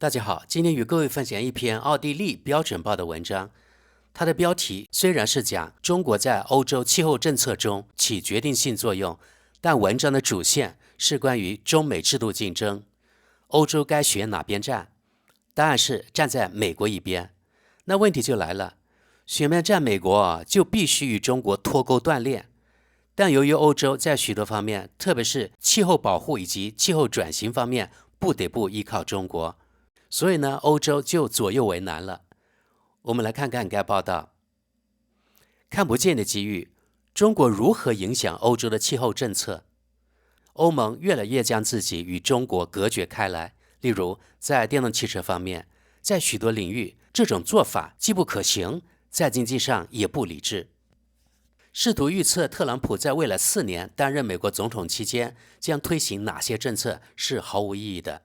大家好，今天与各位分享一篇奥地利标准报的文章。它的标题虽然是讲中国在欧洲气候政策中起决定性作用，但文章的主线是关于中美制度竞争，欧洲该选哪边站？答案是站在美国一边。那问题就来了，选面站美国就必须与中国脱钩断链。但由于欧洲在许多方面，特别是气候保护以及气候转型方面，不得不依靠中国，所以呢，欧洲就左右为难了。我们来看看该报道。看不见的机遇，中国如何影响欧洲的气候政策？欧盟越来越将自己与中国隔绝开来，例如在电动汽车方面，在许多领域，这种做法既不可行，在经济上也不理智。试图预测特朗普在未来4年担任美国总统期间将推行哪些政策是毫无意义的。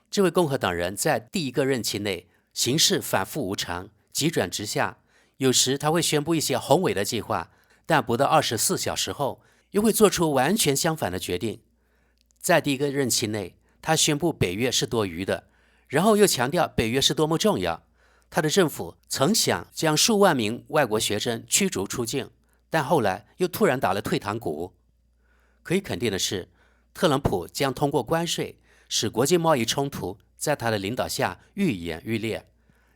这位共和党人在第一个任期内行事反复无常，急转直下，有时他会宣布一些宏伟的计划，但不到24小时后又会做出完全相反的决定。在第一个任期内，他宣布北约是多余的，然后又强调北约是多么重要。他的政府曾想将数万名外国学生驱逐出境，但后来又突然打了退堂鼓。可以肯定的是，特朗普将通过关税使国际贸易冲突在他的领导下愈演愈烈。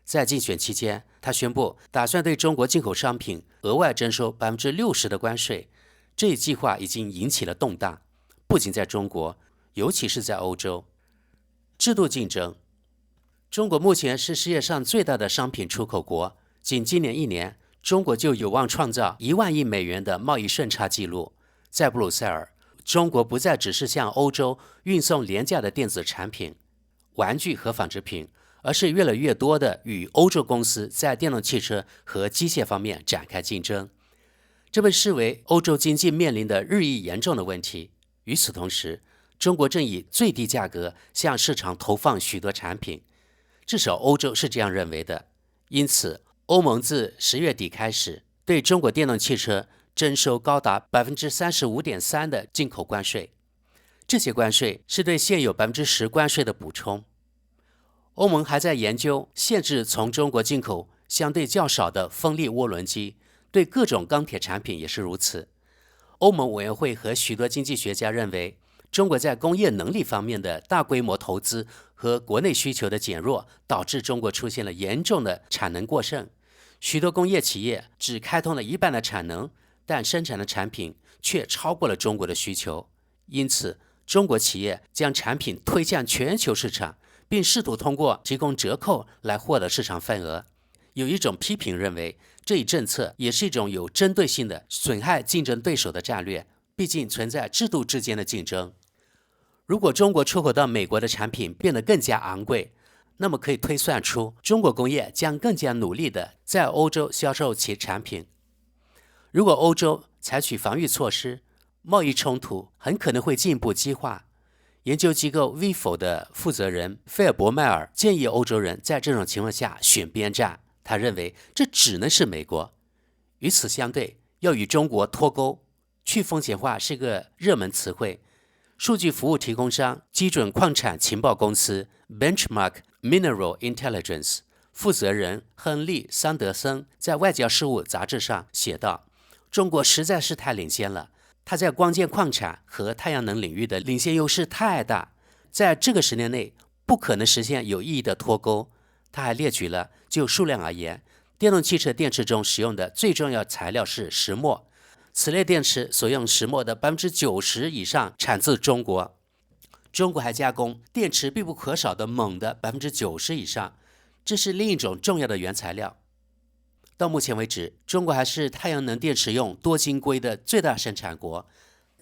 在竞选期间，他宣布打算对中国进口商品额外征收60%的关税。这一计划已经引起了动荡，不仅在中国，尤其是在欧洲。制度竞争，中国目前是世界上最大的商品出口国，仅今年1年，中国就有望创造1万亿美元的贸易顺差记录。在布鲁塞尔，中国不再只是向欧洲运送廉价的电子产品、玩具和纺织品，而是越来越多的与欧洲公司在电动汽车和机械方面展开竞争。这被视为欧洲经济面临的日益严重的问题。与此同时，中国正以最低价格向市场投放许多产品，至少欧洲是这样认为的。因此，欧盟自10月底开始对中国电动汽车征收高达 35.3% 的进口关税，这些关税是对现有 10% 关税的补充。欧盟还在研究限制从中国进口相对较少的风力涡轮机，对各种钢铁产品也是如此。欧盟委员会和许多经济学家认为，中国在工业能力方面的大规模投资和国内需求的减弱，导致中国出现了严重的产能过剩。许多工业企业只开通了一半的产能，但生产的产品却超过了中国的需求。因此，中国企业将产品推向全球市场，并试图通过提供折扣来获得市场份额。有一种批评认为，这一政策也是一种有针对性的损害竞争对手的战略，毕竟存在制度之间的竞争。如果中国出口到美国的产品变得更加昂贵，那么可以推算出中国工业将更加努力地在欧洲销售其产品。如果欧洲采取防御措施，贸易冲突很可能会进一步激化。研究机构 VIFO 的负责人菲尔伯迈尔建议欧洲人在这种情况下选边站，他认为这只能是美国。与此相对，要与中国脱钩，去风险化是个热门词汇。数据服务提供商基准矿产情报公司 Benchmark Mineral Intelligence 负责人亨利·桑德森在外交事务杂志上写道，中国实在是太领先了，它在关键矿产和太阳能领域的领先优势太大，在这个10年内不可能实现有意义的脱钩。他还列举了就数量而言，电动汽车电池中使用的最重要材料是石墨，此类电池所用石墨的 90% 以上产自中国。中国还加工电池必不可少的锰的 90% 以上，这是另一种重要的原材料。到目前为止，中国还是太阳能电池用多晶硅的最大生产国。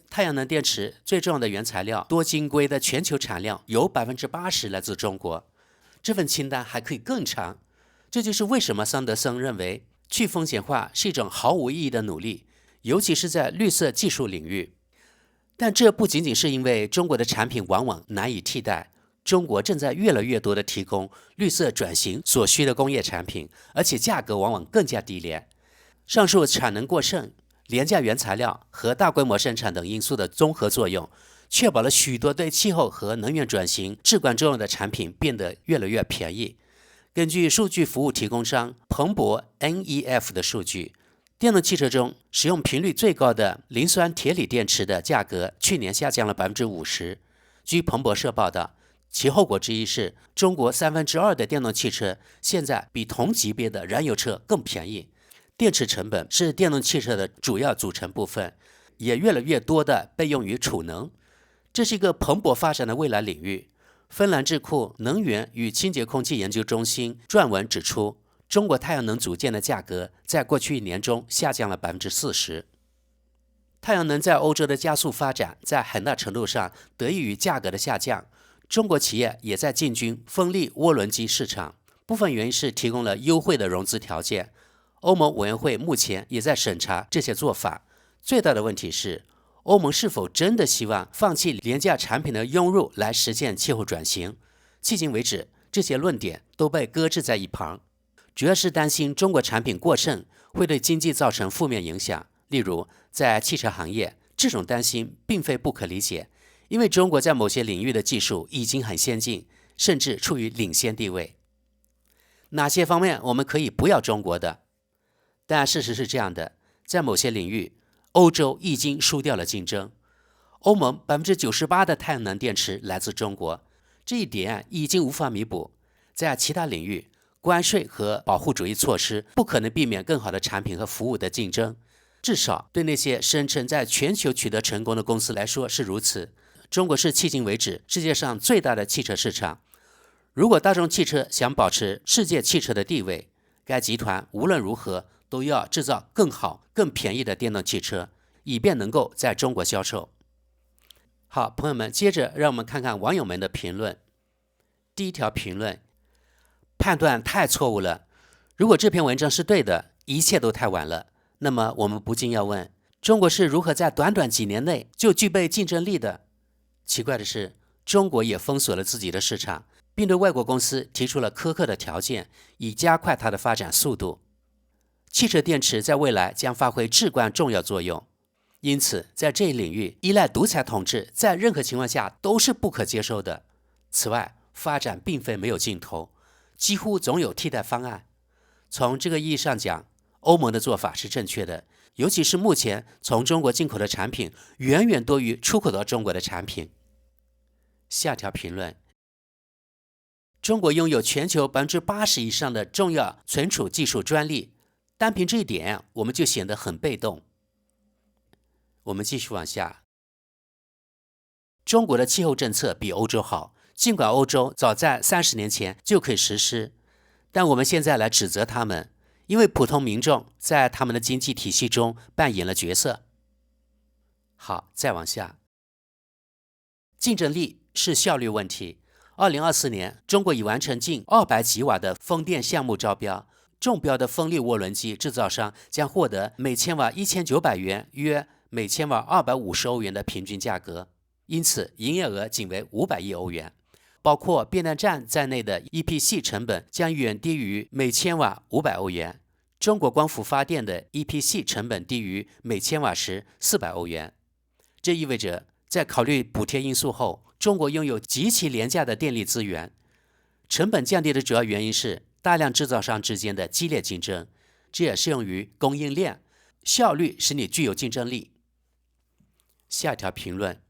太阳能电池最重要的原材料多晶硅的全球产量有 80% 来自中国。这份清单还可以更长。这就是为什么桑德森认为去风险化是一种毫无意义的努力，尤其是在绿色技术领域。但这不仅仅是因为中国的产品往往难以替代，中国正在越来越多地提供绿色转型所需的工业产品，而且价格往往更加低廉。上述产能过剩、廉价原材料和大规模生产等因素的综合作用，确保了许多对气候和能源转型至关重要的产品变得越来越便宜。根据数据服务提供商彭博 NEF 的数据，电动汽车中使用频率最高的磷酸铁锂电池的价格去年下降了 50%。据彭博社报道，其后果之一是中国2/3的电动汽车现在比同级别的燃油车更便宜。电池成本是电动汽车的主要组成部分，也越来越多的被用于储能。这是一个蓬勃发展的未来领域。芬兰智库能源与清洁空气研究中心撰文指出，中国太阳能组件的价格在过去1年中下降了 40%。太阳能在欧洲的加速发展，在很大程度上得益于价格的下降。中国企业也在进军风力涡轮机市场，部分原因是提供了优惠的融资条件。欧盟委员会目前也在审查这些做法。最大的问题是，欧盟是否真的希望放弃廉价产品的涌入来实现气候转型？迄今为止，这些论点都被搁置在一旁，主要是担心中国产品过剩会对经济造成负面影响。例如，在汽车行业，这种担心并非不可理解，因为中国在某些领域的技术已经很先进，甚至处于领先地位。哪些方面我们可以不要中国的？但事实是这样的，在某些领域，欧洲已经输掉了竞争。欧盟 98% 的太阳能电池来自中国，这一点已经无法弥补。在其他领域，关税和保护主义措施不可能避免更好的产品和服务的竞争，至少对那些声称在全球取得成功的公司来说是如此。中国是迄今为止世界上最大的汽车市场。如果大众汽车想保持世界汽车的地位，该集团无论如何都要制造更好、更便宜的电动汽车，以便能够在中国销售。好，朋友们，接着让我们看看网友们的评论。第一条评论：判断太错误了。如果这篇文章是对的，一切都太晚了。那么我们不禁要问，中国是如何在短短几年内就具备竞争力的？奇怪的是，中国也封锁了自己的市场，并对外国公司提出了苛刻的条件，以加快它的发展速度。汽车电池在未来将发挥至关重要作用，因此在这一领域依赖独裁统治在任何情况下都是不可接受的。此外，发展并非没有尽头，几乎总有替代方案。从这个意义上讲，欧盟的做法是正确的，尤其是目前从中国进口的产品远远多于出口到中国的产品。下条评论：中国拥有全球 80% 以上的重要存储技术专利，单凭这一点我们就显得很被动。我们继续往下。中国的气候政策比欧洲好，尽管欧洲早在30年前就可以实施，但我们现在来指责他们，因为普通民众在他们的经济体系中扮演了角色。好，再往下。竞争力是效率问题。2024年，中国已完成近200吉瓦的风电项目招标，中标的风力涡轮机制造商将获得每千瓦1900元，约每千瓦250欧元的平均价格，因此营业额仅为500亿欧元。包括变电站在内的 EPC 成本将远低于每千瓦500欧元，中国光伏发电的 EPC 成本低于每千瓦时400欧元。这意味着在考虑补贴因素后，中国拥有极其廉价的电力资源。成本降低的主要原因是大量制造商之间的激烈竞争，这也适用于供应链。效率使你具有竞争力。下一条评论：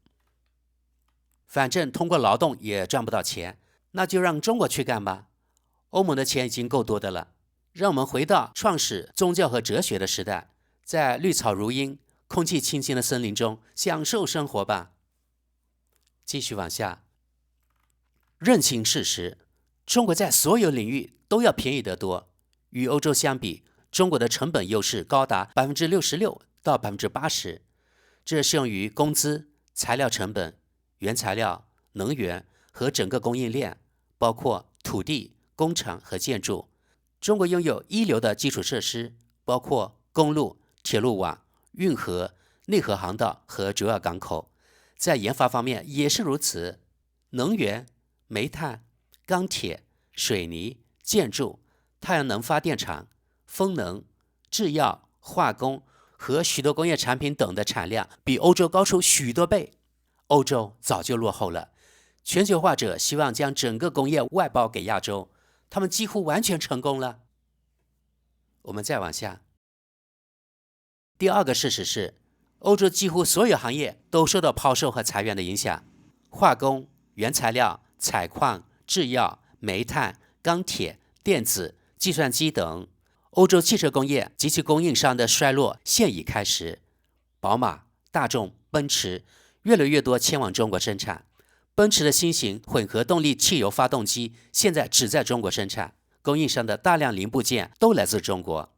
反正通过劳动也赚不到钱，那就让中国去干吧。欧盟的钱已经够多的了，让我们回到创始宗教和哲学的时代，在绿草如茵、空气清新的森林中享受生活吧。继续往下。认清事实，中国在所有领域都要便宜得多。与欧洲相比，中国的成本优势高达 66% 到 80%， 这适用于工资、材料成本、原材料、能源和整个供应链，包括土地、工厂和建筑。中国拥有一流的基础设施，包括公路、铁路网、运河、内河航道和主要港口。在研发方面也是如此，能源、煤炭、钢铁、水泥、建筑、太阳能发电厂、风能、制药、化工和许多工业产品等的产量比欧洲高出许多倍。欧洲早就落后了。全球化者希望将整个工业外包给亚洲，他们几乎完全成功了。我们再往下。第二个事实是，欧洲几乎所有行业都受到抛售和裁员的影响，化工、原材料、采矿、制药、煤炭、钢铁、电子、计算机等。欧洲汽车工业及其供应商的衰落现已开始，宝马、大众、奔驰越来越多迁往中国生产。奔驰的新型混合动力汽油发动机现在只在中国生产，供应商的大量零部件都来自中国。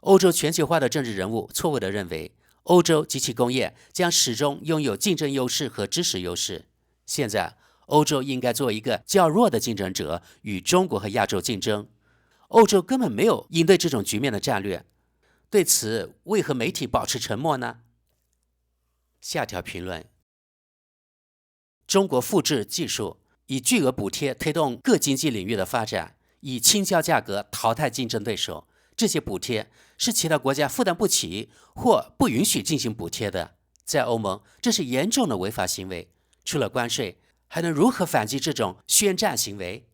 欧洲全球化的政治人物错误地认为，欧洲及其工业将始终拥有竞争优势和知识优势。现在，欧洲应该做一个较弱的竞争者，与中国和亚洲竞争。欧洲根本没有应对这种局面的战略。对此，为何媒体保持沉默呢？下条评论：中国复制技术，以巨额补贴推动各经济领域的发展，以倾销价格淘汰竞争对手。这些补贴是其他国家负担不起或不允许进行补贴的。在欧盟，这是严重的违法行为。除了关税，还能如何反击这种宣战行为？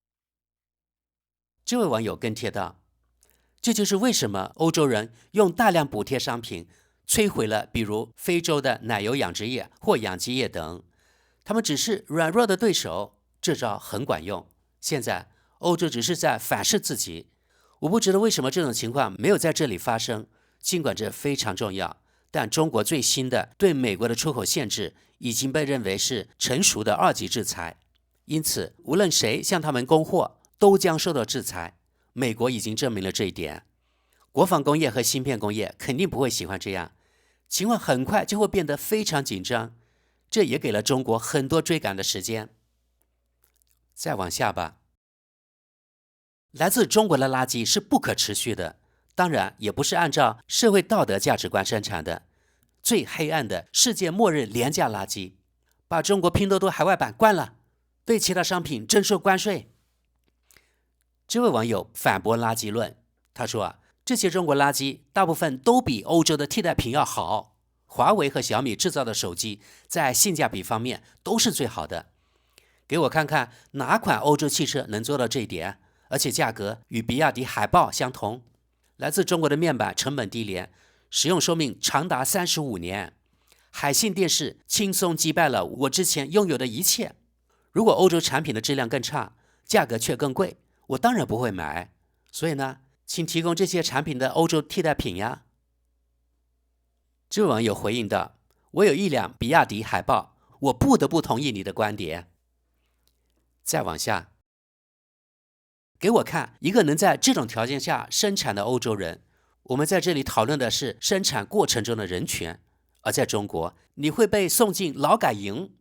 这位网友跟帖道：这就是为什么欧洲人用大量补贴商品摧毁了比如非洲的奶油养殖业或养鸡业等。他们只是软弱的对手，这招很管用。现在欧洲只是在反噬自己。我不知道为什么这种情况没有在这里发生，尽管这非常重要。但中国最新的对美国的出口限制已经被认为是成熟的二级制裁，因此无论谁向他们供货都将受到制裁。美国已经证明了这一点。国防工业和芯片工业肯定不会喜欢这样，情况很快就会变得非常紧张，这也给了中国很多追赶的时间。再往下吧。来自中国的垃圾是不可持续的，当然也不是按照社会道德价值观生产的。最黑暗的世界末日廉价垃圾，把中国拼多多海外版关了，对其他商品征收关税。这位网友反驳垃圾论，他说这些中国垃圾大部分都比欧洲的替代品要好。华为和小米制造的手机在性价比方面都是最好的。给我看看哪款欧洲汽车能做到这一点，而且价格与比亚迪海豹相同。来自中国的面板成本低廉，使用寿命长达35年。海信电视轻松击败了我之前拥有的一切。如果欧洲产品的质量更差，价格却更贵，我当然不会买。所以呢，请提供这些产品的欧洲替代品呀。这位网友回应道：我有一辆比亚迪海豹，我不得不同意你的观点。再往下，给我看一个能在这种条件下生产的欧洲人。我们在这里讨论的是生产过程中的人权，而在中国，你会被送进劳改营。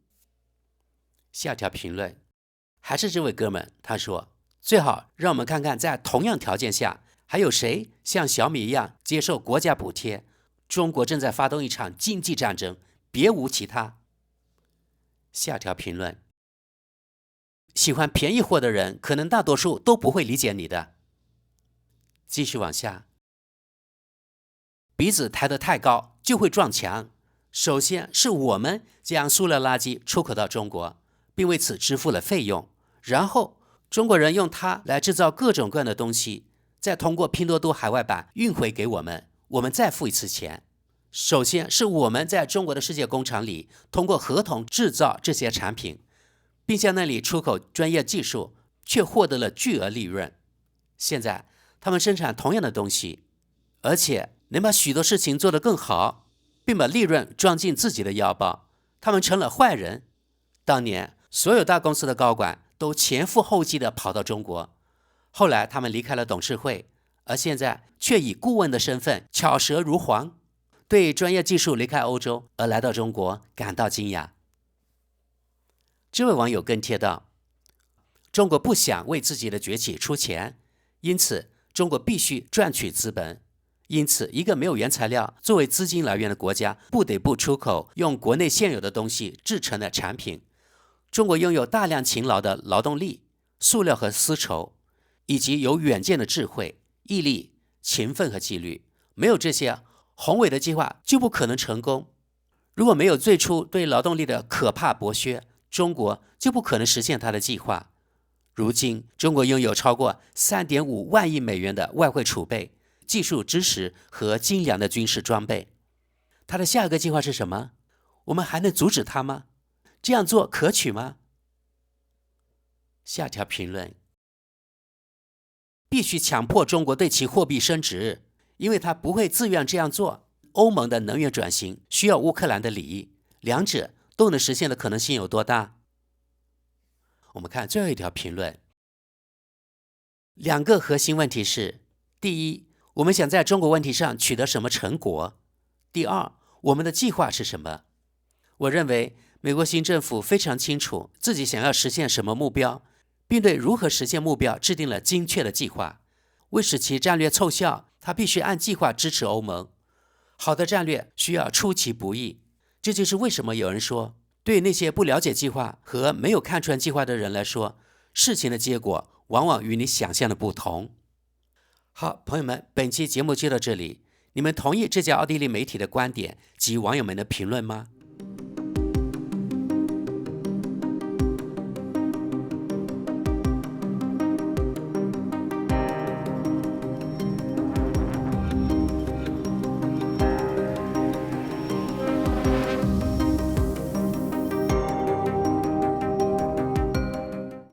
下条评论还是这位哥们，他说：最好让我们看看在同样条件下，还有谁像小米一样接受国家补贴。中国正在发动一场经济战争，别无其他。下条评论：喜欢便宜货的人，可能大多数都不会理解你的。继续往下，鼻子抬得太高就会撞墙。首先是我们将塑料垃圾出口到中国，并为此支付了费用，然后中国人用它来制造各种各样的东西，再通过拼多多海外版运回给我们，我们再付一次钱。首先是我们在中国的世界工厂里通过合同制造这些产品，并向那里出口专业技术，却获得了巨额利润。现在他们生产同样的东西，而且能把许多事情做得更好，并把利润装进自己的腰包，他们成了坏人。当年所有大公司的高管都前赴后继地跑到中国，后来他们离开了董事会，而现在却以顾问的身份巧舌如簧，对专业技术离开欧洲而来到中国感到惊讶。这位网友跟帖道：中国不想为自己的崛起出钱，因此中国必须赚取资本。因此一个没有原材料作为资金来源的国家，不得不出口用国内现有的东西制成的产品。中国拥有大量勤劳的劳动力、塑料和丝绸，以及有远见的智慧、毅力、勤奋和纪律。没有这些，宏伟的计划就不可能成功。如果没有最初对劳动力的可怕剥削，中国就不可能实现它的计划。如今，中国拥有超过3.5万亿美元的外汇储备、技术知识和精良的军事装备。它的下一个计划是什么？我们还能阻止它吗？这样做可取吗？下条评论：必须强迫中国对其货币升值，因为它不会自愿这样做。欧盟的能源转型需要乌克兰的利益，两者都能实现的可能性有多大？我们看最后一条评论，两个核心问题是：第一，我们想在中国问题上取得什么成果？第二，我们的计划是什么？我认为美国新政府非常清楚自己想要实现什么目标，并对如何实现目标制定了精确的计划。为使其战略凑效，他必须按计划支持欧盟。好的战略需要出其不意，这就是为什么有人说，对那些不了解计划和没有看穿计划的人来说，事情的结果往往与你想象的不同。好，朋友们，本期节目就到这里。你们同意这家奥地利媒体的观点及网友们的评论吗？